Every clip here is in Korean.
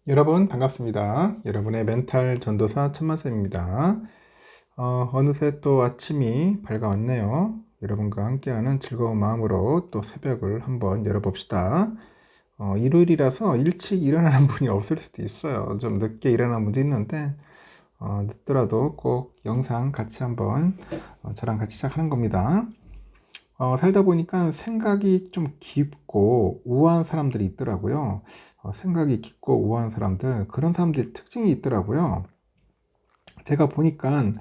여러분 반갑습니다. 여러분의 멘탈 전도사 천만쌤입니다. 어느새 또 아침이 밝아왔네요. 여러분과 함께하는 즐거운 마음으로 또 새벽을 한번 열어봅시다. 일요일이라서 일찍 일어나는 분이 없을 수도 있어요. 좀 늦게 일어나는 분도 있는데 늦더라도 꼭 영상 같이 한번 저랑 같이 시작하는 겁니다. 살다 보니까 생각이 좀 깊고 우아한 사람들이 있더라고요. 생각이 깊고 우아한 사람들, 그런 사람들 특징이 있더라고요. 제가 보니까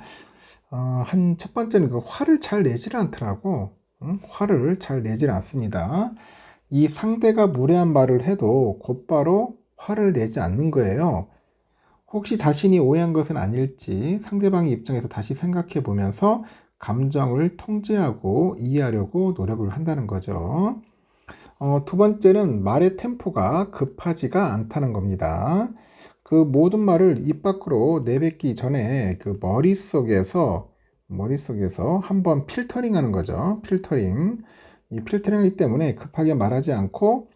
한 첫 번째는 그 화를 잘 내질 않더라고. 응? 화를 잘 내질 않습니다. 이 상대가 무례한 말을 해도 곧바로 화를 내지 않는 거예요. 혹시 자신이 오해한 것은 아닐지 상대방의 입장에서 다시 생각해 보면서 감정을 통제하고 이해하려고 노력을 한다는 거죠. 두 번째는 말의 템포가 급하지가 않다는 겁니다. 그 모든 말을 입 밖으로 내뱉기 전에 그 머릿속에서 한번 필터링 하는 거죠. 필터링. 이 필터링이기 때문에 급하게 말하지 않고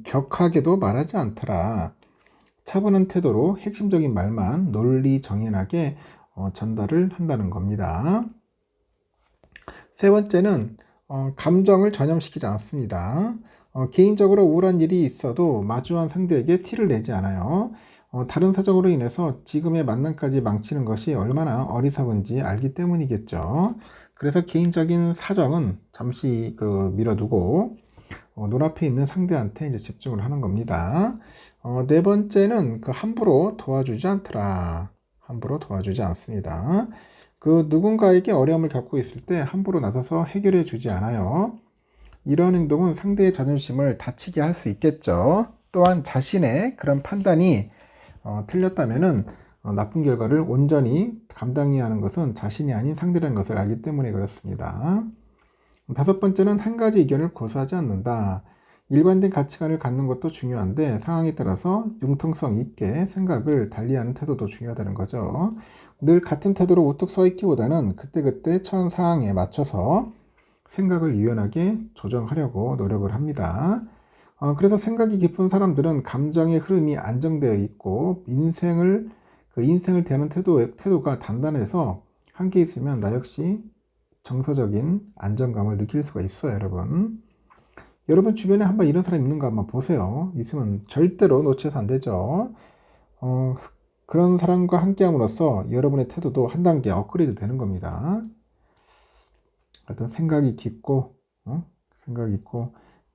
격하게도 말하지 않더라. 차분한 태도로 핵심적인 말만 논리 정연하게 전달을 한다는 겁니다. 세 번째는 감정을 전염시키지 않습니다. 개인적으로 우울한 일이 있어도 마주한 상대에게 티를 내지 않아요. 다른 사정으로 인해서 지금의 만남까지 망치는 것이 얼마나 어리석은지 알기 때문이겠죠. 그래서 개인적인 사정은 잠시 밀어두고 눈앞에 있는 상대한테 이제 집중을 하는 겁니다. 네 번째는 함부로 도와주지 않더라. 함부로 도와주지 않습니다. 누군가에게 어려움을 겪고 있을 때 함부로 나서서 해결해 주지 않아요. 이런 행동은 상대의 자존심을 다치게 할 수 있겠죠. 또한 자신의 그런 판단이 틀렸다면은 나쁜 결과를 온전히 감당해야 하는 것은 자신이 아닌 상대라는 것을 알기 때문에 그렇습니다. 다섯 번째는 한 가지 의견을 고수하지 않는다. 일관된 가치관을 갖는 것도 중요한데 상황에 따라서 융통성 있게 생각을 달리하는 태도도 중요하다는 거죠. 늘 같은 태도로 우뚝 서 있기보다는 그때그때 처한 상황에 맞춰서 생각을 유연하게 조정하려고 노력을 합니다. 그래서 생각이 깊은 사람들은 감정의 흐름이 안정되어 있고 인생을 대하는 태도가 단단해서 함께 있으면 나 역시 정서적인 안정감을 느낄 수가 있어요, 여러분. 여러분 주변에 한번 이런 사람 있는가 한번 보세요. 있으면 절대로 놓쳐서 안 되죠. 그런 사람과 함께함으로써 여러분의 태도도 한 단계 업그레이드 되는 겁니다. 어떤 생각이 깊고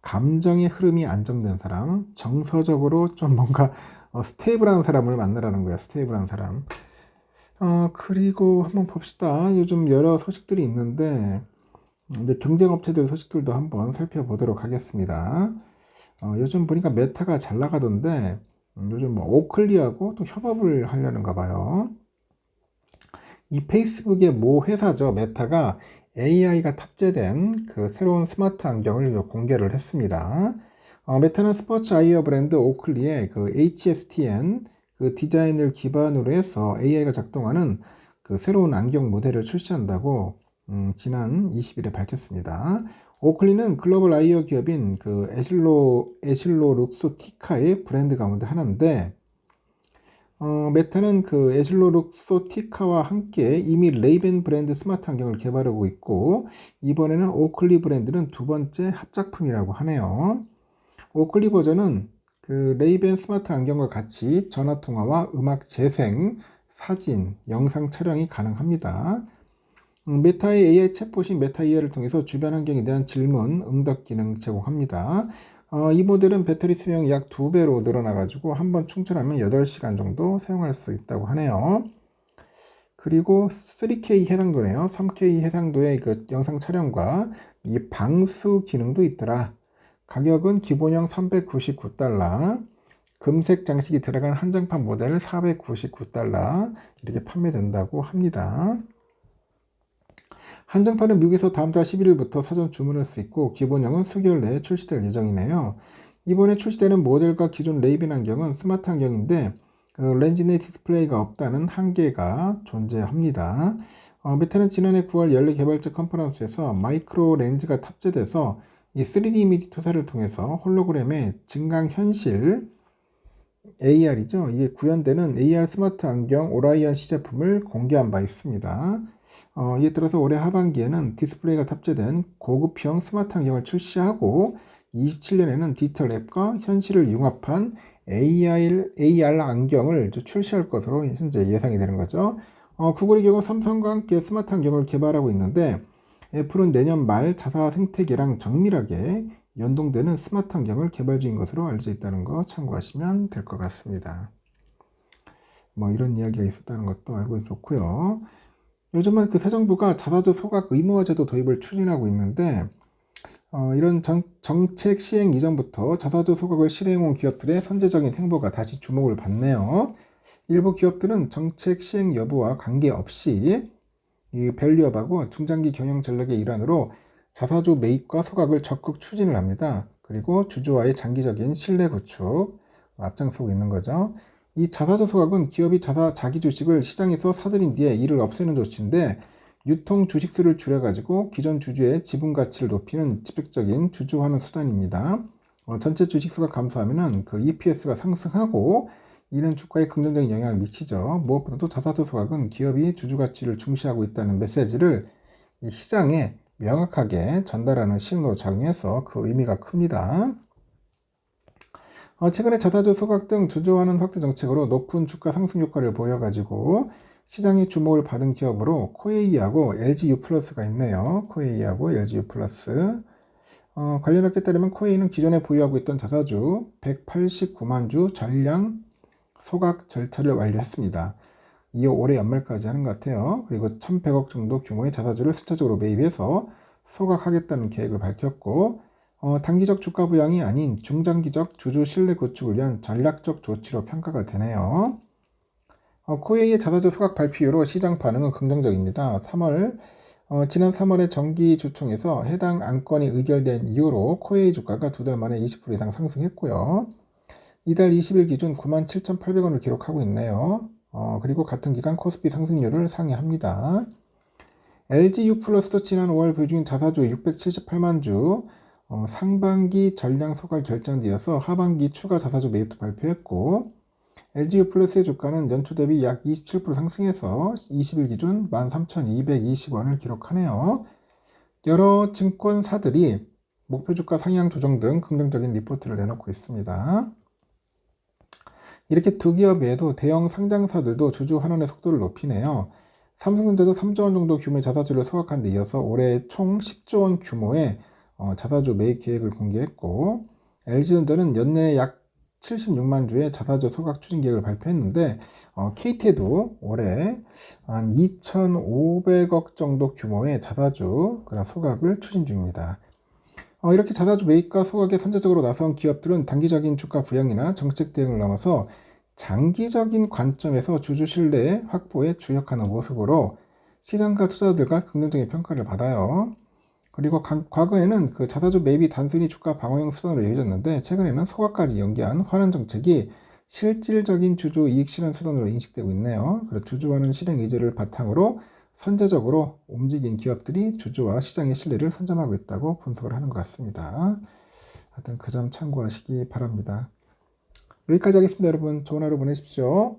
감정의 흐름이 안정된 사람, 정서적으로 좀 뭔가 스테이블한 사람을 만나라는 거야. 스테이블한 사람. 그리고 한번 봅시다. 요즘 여러 소식들이 있는데 이제 경쟁업체들 소식들도 한번 살펴보도록 하겠습니다. 요즘 보니까 메타가 잘 나가던데 요즘 뭐 오클리하고 또 협업을 하려는가 봐요. 이 페이스북의 모 회사죠. 메타가 AI가 탑재된 그 새로운 스마트 안경을 공개를 했습니다. 메타는 스포츠 아이웨어 브랜드 오클리의 그 HSTN 그 디자인을 기반으로 해서 AI가 작동하는 그 새로운 안경 모델을 출시한다고 지난 20일에 밝혔습니다. 오클리는 글로벌 아이웨어 기업인 그 에실로 룩소티카의 브랜드 가운데 하나인데 메타는 그 에실로 룩소티카와 함께 이미 레이벤 브랜드 스마트 안경을 개발하고 있고 이번에는 오클리 브랜드는 두 번째 합작품이라고 하네요. 오클리 버전은 그 레이벤 스마트 안경과 같이 전화 통화와 음악 재생, 사진, 영상 촬영이 가능합니다. 메타의 AI 챗봇인 메타 EA를 통해서 주변 환경에 대한 질문, 응답 기능 제공합니다. 이 모델은 배터리 수명이 약 2배로 늘어나가지고 한번 충전하면 8시간 정도 사용할 수 있다고 하네요. 그리고 3K 해상도네요. 3K 해상도의 그 영상 촬영과 이 방수 기능도 있더라. 가격은 기본형 399달러, 금색 장식이 들어간 한정판 모델 499달러 이렇게 판매된다고 합니다. 한정판은 미국에서 다음 달 11일부터 사전 주문할 수 있고 기본형은 수개월 내에 출시될 예정이네요. 이번에 출시되는 모델과 기존 레이벤 안경은 스마트 안경인데 렌즈 내 디스플레이가 없다는 한계가 존재합니다. 메타는 지난해 9월 연례 개발자 컨퍼런스에서 마이크로 렌즈가 탑재돼서 이 3D 이미지 투사를 통해서 홀로그램의 증강현실 AR이죠. 이게 구현되는 AR 스마트 안경 오라이언 시제품을 공개한 바 있습니다. 이에 따라서 올해 하반기에는 디스플레이가 탑재된 고급형 스마트 안경을 출시하고 27년에는 디지털 앱과 현실을 융합한 AR 안경을 출시할 것으로 현재 예상이 되는 거죠. 구글의 경우 삼성과 함께 스마트 안경을 개발하고 있는데 애플은 내년 말 자사 생태계랑 정밀하게 연동되는 스마트 안경을 개발 중인 것으로 알려져 있다는 거 참고하시면 될 것 같습니다. 뭐 이런 이야기가 있었다는 것도 알고 좋고요. 요즘은 새 정부가 자사주 소각 의무화제도 도입을 추진하고 있는데 이런 정책 시행 이전부터 자사주 소각을 실행해온 기업들의 선제적인 행보가 다시 주목을 받네요. 일부 기업들은 정책 시행 여부와 관계없이 이 밸류업하고 중장기 경영 전략의 일환으로 자사주 매입과 소각을 적극 추진을 합니다. 그리고 주주와의 장기적인 신뢰 구축 앞장서고 있는 거죠. 이 자사주 소각은 기업이 자기 주식을 시장에서 사들인 뒤에 이를 없애는 조치인데 유통 주식수를 줄여가지고 기존 주주의 지분 가치를 높이는 직접적인 주주 환원 수단입니다. 전체 주식수가 감소하면은 그 EPS가 상승하고 이는 주가에 긍정적인 영향을 미치죠. 무엇보다도 자사주 소각은 기업이 주주 가치를 중시하고 있다는 메시지를 이 시장에 명확하게 전달하는 신호로 작용해서 그 의미가 큽니다. 최근에 자사주 소각 등 주주 환원 확대 정책으로 높은 주가 상승 효과를 보여가지고 시장의 주목을 받은 기업으로 코웨이하고 LG유플러스가 있네요. 코웨이하고 LG유플러스. 관련 업계에 따르면 코웨이는 기존에 보유하고 있던 자사주 189만 주 전량 소각 절차를 완료했습니다. 이 올해 연말까지 하는 것 같아요. 그리고 1,100억 정도 규모의 자사주를 순차적으로 매입해서 소각하겠다는 계획을 밝혔고 단기적 주가 부양이 아닌 중장기적 주주 신뢰 구축을 위한 전략적 조치로 평가가 되네요. 코웨이의 자사주 소각 발표 이후로 시장 반응은 긍정적입니다. 지난 3월에 정기주총에서 해당 안건이 의결된 이후로 코웨이 주가가 2달 만에 20% 이상 상승했고요. 이달 20일 기준 97,800원을 기록하고 있네요. 그리고 같은 기간 코스피 상승률을 상회합니다. LG유플러스도 지난 5월 보유 중인 자사주 678만 주 상반기 전량 소각 결정되어서 하반기 추가 자사주 매입도 발표했고 LG유플러스의 주가는 연초 대비 약 27% 상승해서 20일 기준 13,220원을 기록하네요. 여러 증권사들이 목표 주가 상향 조정 등 긍정적인 리포트를 내놓고 있습니다. 이렇게 두 기업 외에도 대형 상장사들도 주주 환원의 속도를 높이네요. 삼성전자도 3조 원 정도 규모의 자사주를 소각한 데 이어서 올해 총 10조 원 규모의 자사주 매입 계획을 공개했고 LG전자는 연내 약 76만 주의 자사주 소각 추진 계획을 발표했는데 KT도 올해 한 2,500억 정도 규모의 자사주 소각을 추진 중입니다. 이렇게 자사주 매입과 소각에 선제적으로 나선 기업들은 단기적인 주가 부양이나 정책 대응을 넘어서 장기적인 관점에서 주주 신뢰 확보에 주력하는 모습으로 시장과 투자자들과 긍정적인 평가를 받아요. 그리고 과거에는 그 자사주 매입이 단순히 주가 방어용 수단으로 여겨졌는데 최근에는 소각까지 연계한 환원 정책이 실질적인 주주 이익 실현 수단으로 인식되고 있네요. 그래서 주주 환원 실행 의지를 바탕으로 선제적으로 움직인 기업들이 주주와 시장의 신뢰를 선점하고 있다고 분석을 하는 것 같습니다. 하여튼 그 점 참고하시기 바랍니다. 여기까지 하겠습니다. 여러분 좋은 하루 보내십시오.